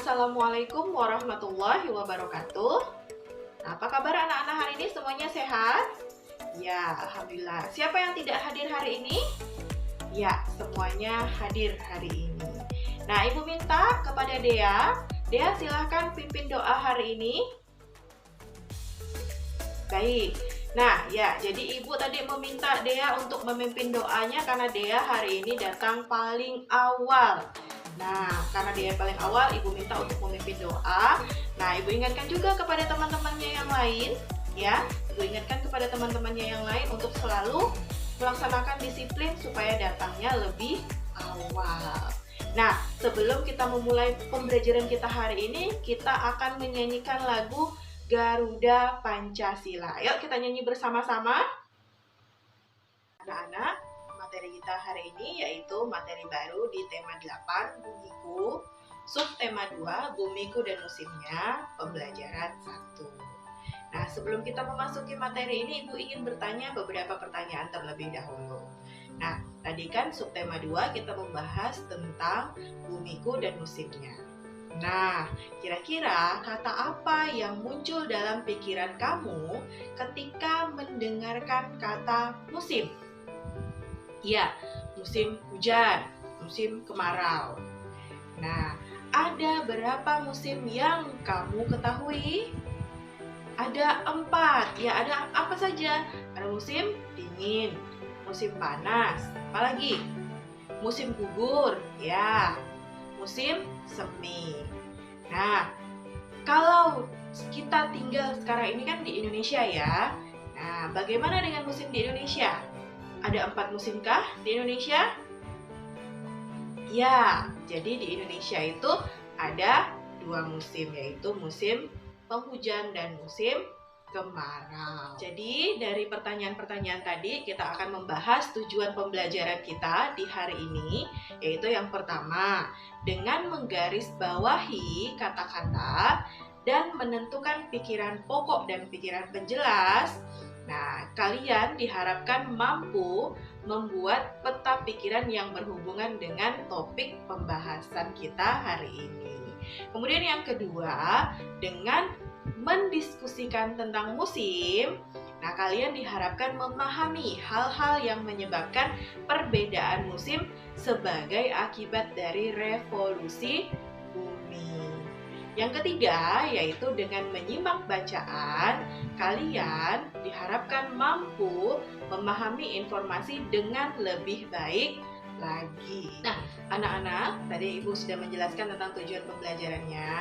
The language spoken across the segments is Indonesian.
Assalamualaikum warahmatullahi wabarakatuh. Nah, apa kabar anak-anak hari ini? Semuanya sehat? Ya, Alhamdulillah. Siapa yang tidak hadir hari ini? Ya, semuanya hadir hari ini. Nah, Ibu minta kepada Dea. Dea, silahkan pimpin doa hari ini. Baik. Nah, ya, jadi Ibu tadi meminta Dea untuk memimpin doanya karena Dea hari ini datang paling awal. Nah, karena dia paling awal, Ibu minta untuk memimpin doa. Nah, Ibu ingatkan juga kepada teman-temannya yang lain, ya. Ibu ingatkan kepada teman-temannya yang lain untuk selalu melaksanakan disiplin supaya datangnya lebih awal. Nah, sebelum kita memulai pembelajaran kita hari ini, kita akan menyanyikan lagu Garuda Pancasila. Yuk kita nyanyi bersama-sama. Anak-anak, materi kita hari ini yaitu materi baru di tema 8, Bumiku, subtema 2, Bumiku dan Musimnya, pembelajaran 1. Nah, sebelum kita memasuki materi ini, Ibu ingin bertanya beberapa pertanyaan terlebih dahulu. Nah, tadi kan subtema 2 kita membahas tentang Bumiku dan Musimnya. Nah, kira-kira kata apa yang muncul dalam pikiran kamu ketika mendengarkan kata musim? Ya, musim hujan, musim kemarau. Nah, ada berapa musim yang kamu ketahui? Ada 4. Ya, ada apa saja? Ada musim dingin, musim panas, apalagi? Musim gugur, ya, musim semi. Nah, kalau kita tinggal sekarang ini kan di Indonesia ya. Nah, bagaimana dengan musim di Indonesia? Ada 4 musimkah di Indonesia? Ya, jadi di Indonesia itu ada 2 musim, yaitu musim penghujan dan musim kemarau. Jadi dari pertanyaan-pertanyaan tadi kita akan membahas tujuan pembelajaran kita di hari ini, yaitu yang pertama, dengan menggarisbawahi kata-kata dan menentukan pikiran pokok dan pikiran penjelas. Nah, kalian diharapkan mampu membuat peta pikiran yang berhubungan dengan topik pembahasan kita hari ini. Kemudian yang kedua, dengan mendiskusikan tentang musim, nah kalian diharapkan memahami hal-hal yang menyebabkan perbedaan musim sebagai akibat dari revolusi bumi. Yang ketiga, yaitu dengan menyimak bacaan, kalian diharapkan mampu memahami informasi dengan lebih baik lagi. Nah, anak-anak, tadi Ibu sudah menjelaskan tentang tujuan pembelajarannya.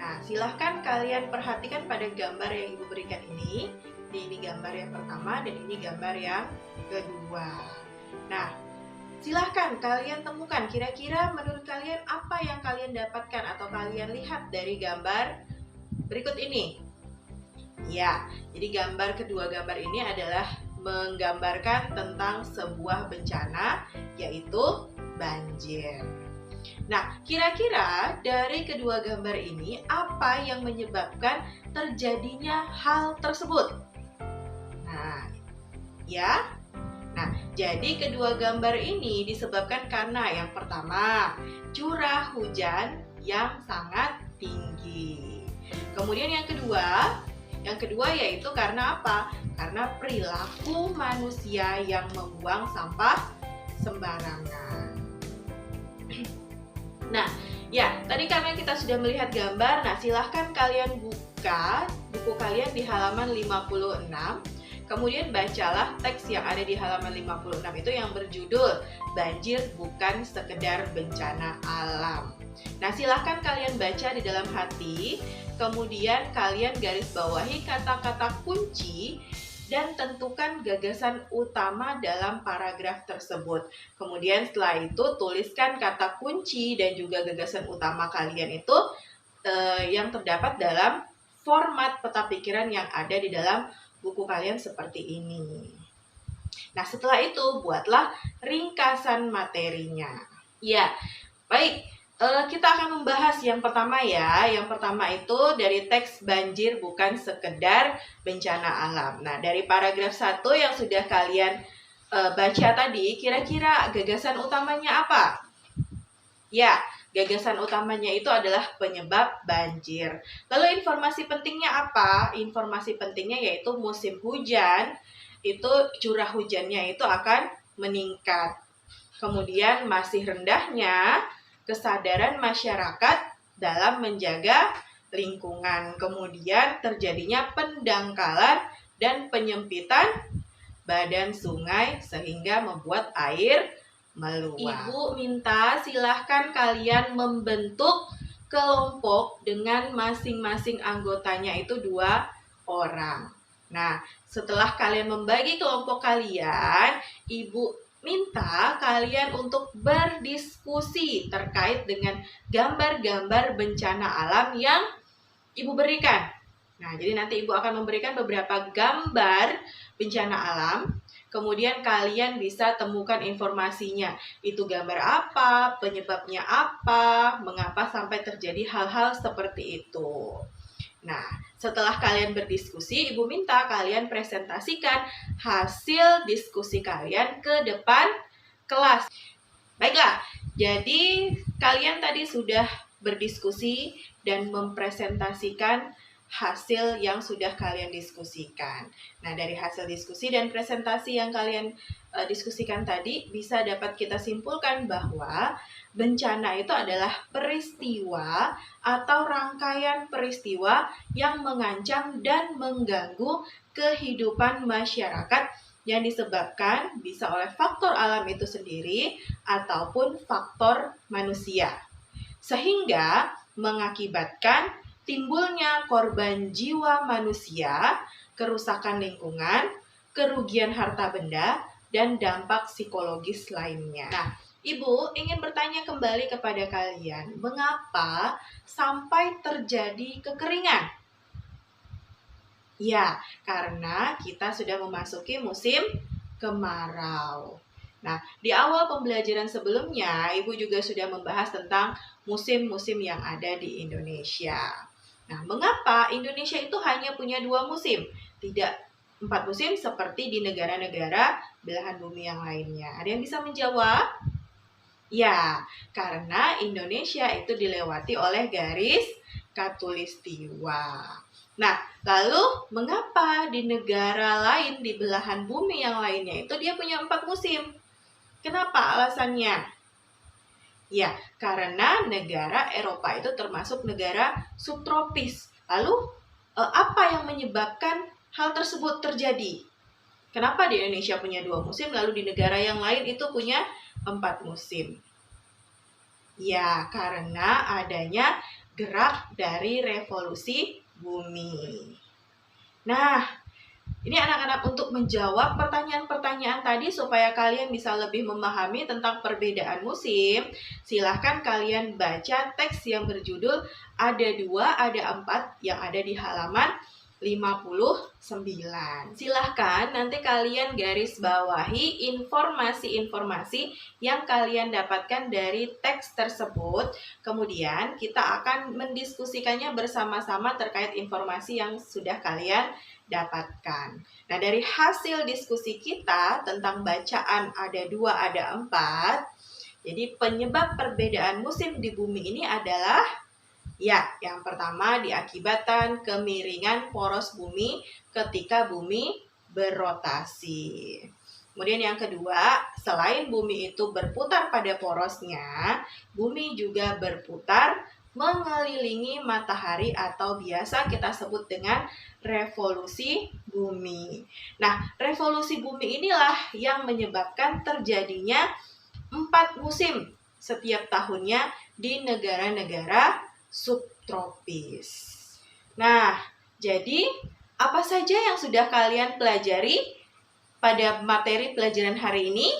Nah, silahkan kalian perhatikan pada gambar yang Ibu berikan ini. Ini gambar yang pertama dan ini gambar yang kedua. Nah, silahkan kalian temukan kira-kira menurut kalian apa yang kalian dapatkan atau kalian lihat dari gambar berikut ini. Ya, jadi kedua gambar ini adalah menggambarkan tentang sebuah bencana, yaitu banjir. Nah, kira-kira dari kedua gambar ini apa yang menyebabkan terjadinya hal tersebut? Nah, ya. Nah, jadi kedua gambar ini disebabkan karena yang pertama, curah hujan yang sangat tinggi. Kemudian yang kedua yaitu karena apa? Karena perilaku manusia yang membuang sampah sembarangan. Nah, ya, tadi karena kita sudah melihat gambar, nah silahkan kalian buka buku kalian di halaman 56. Kemudian bacalah teks yang ada di halaman 56 itu yang berjudul Banjir Bukan Sekedar Bencana Alam. Nah, silahkan kalian baca di dalam hati, kemudian kalian garis bawahi kata-kata kunci dan tentukan gagasan utama dalam paragraf tersebut. Kemudian setelah itu tuliskan kata kunci dan juga gagasan utama kalian itu yang terdapat dalam format peta pikiran yang ada di dalam buku kalian seperti ini. Nah, setelah itu buatlah ringkasan materinya. Ya, baik. Kita akan membahas yang pertama ya. Yang pertama itu dari teks Banjir Bukan Sekedar Bencana Alam. Nah, dari paragraf 1 yang sudah kalian baca tadi, kira-kira gagasan utamanya apa? Ya, Gagasan utamanya itu adalah penyebab banjir. Lalu informasi pentingnya apa? Informasi pentingnya yaitu musim hujan, itu curah hujannya itu akan meningkat. Kemudian masih rendahnya kesadaran masyarakat dalam menjaga lingkungan. Kemudian terjadinya pendangkalan dan penyempitan badan sungai sehingga membuat air meluap. Ibu minta silahkan kalian membentuk kelompok dengan masing-masing anggotanya itu 2 orang. Nah, setelah kalian membagi kelompok kalian, Ibu minta kalian untuk berdiskusi terkait dengan gambar-gambar bencana alam yang Ibu berikan. Nah, jadi nanti Ibu akan memberikan beberapa gambar bencana alam. Kemudian kalian bisa temukan informasinya. Itu gambar apa, penyebabnya apa, mengapa sampai terjadi hal-hal seperti itu. Nah, setelah kalian berdiskusi, Ibu minta kalian presentasikan hasil diskusi kalian ke depan kelas. Baiklah, jadi kalian tadi sudah berdiskusi dan mempresentasikan hasil yang sudah kalian diskusikan. Nah, dari hasil diskusi dan presentasi yang kalian diskusikan tadi, bisa dapat kita simpulkan bahwa bencana itu adalah peristiwa atau rangkaian peristiwa yang mengancam dan mengganggu kehidupan masyarakat yang disebabkan bisa oleh faktor alam itu sendiri ataupun faktor manusia, sehingga mengakibatkan timbulnya korban jiwa manusia, kerusakan lingkungan, kerugian harta benda, dan dampak psikologis lainnya. Nah, Ibu ingin bertanya kembali kepada kalian, mengapa sampai terjadi kekeringan? Ya, karena kita sudah memasuki musim kemarau. Nah, di awal pembelajaran sebelumnya, Ibu juga sudah membahas tentang musim-musim yang ada di Indonesia. Nah, mengapa Indonesia itu hanya punya 2 musim? Tidak 4 musim seperti di negara-negara belahan bumi yang lainnya. Ada yang bisa menjawab? Ya, karena Indonesia itu dilewati oleh garis khatulistiwa. Nah, lalu mengapa di negara lain, di belahan bumi yang lainnya itu dia punya 4 musim? Kenapa alasannya? Ya, karena negara Eropa itu termasuk negara subtropis. Lalu, apa yang menyebabkan hal tersebut terjadi? Kenapa di Indonesia punya 2 musim, lalu di negara yang lain itu punya 4 musim? Ya, karena adanya gerak dari revolusi bumi. Nah, ini anak-anak untuk menjawab pertanyaan-pertanyaan tadi supaya kalian bisa lebih memahami tentang perbedaan musim. Silahkan kalian baca teks yang berjudul Ada 2, Ada 4 yang ada di halaman 59. Silahkan nanti kalian garis bawahi informasi-informasi yang kalian dapatkan dari teks tersebut. Kemudian kita akan mendiskusikannya bersama-sama terkait informasi yang sudah kalian dapatkan. Nah, dari hasil diskusi kita tentang bacaan ada 2, ada 4. Jadi penyebab perbedaan musim di bumi ini adalah, ya, yang pertama diakibatkan kemiringan poros bumi ketika bumi berotasi. Kemudian yang kedua, selain bumi itu berputar pada porosnya, bumi juga berputar mengelilingi matahari atau biasa kita sebut dengan revolusi bumi. Nah, revolusi bumi inilah yang menyebabkan terjadinya 4 musim setiap tahunnya di negara-negara subtropis. Nah, jadi apa saja yang sudah kalian pelajari pada materi pelajaran hari ini?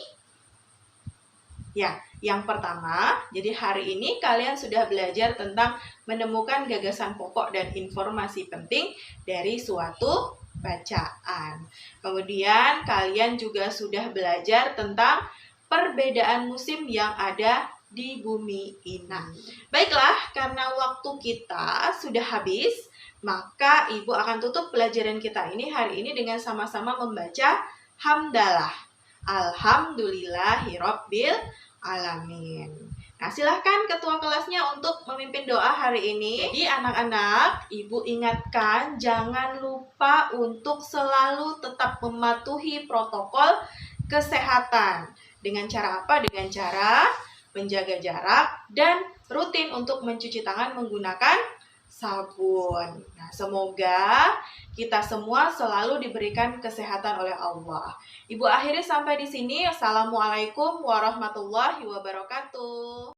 Ya, yang pertama, jadi hari ini kalian sudah belajar tentang menemukan gagasan pokok dan informasi penting dari suatu bacaan. Kemudian kalian juga sudah belajar tentang perbedaan musim yang ada di bumi ini. Baiklah, karena waktu kita sudah habis, maka Ibu akan tutup pelajaran kita ini hari ini dengan sama-sama membaca hamdalah. Alhamdulillahirabbil alamin. Nah, silahkan ketua kelasnya untuk memimpin doa hari ini. Jadi anak-anak, ibu ingatkan jangan lupa untuk selalu tetap mematuhi protokol kesehatan. Dengan cara apa? Dengan cara menjaga jarak dan rutin untuk mencuci tangan menggunakan sabun. Nah, semoga kita semua selalu diberikan kesehatan oleh Allah. Ibu akhiri sampai di sini. Assalamualaikum warahmatullahi wabarakatuh.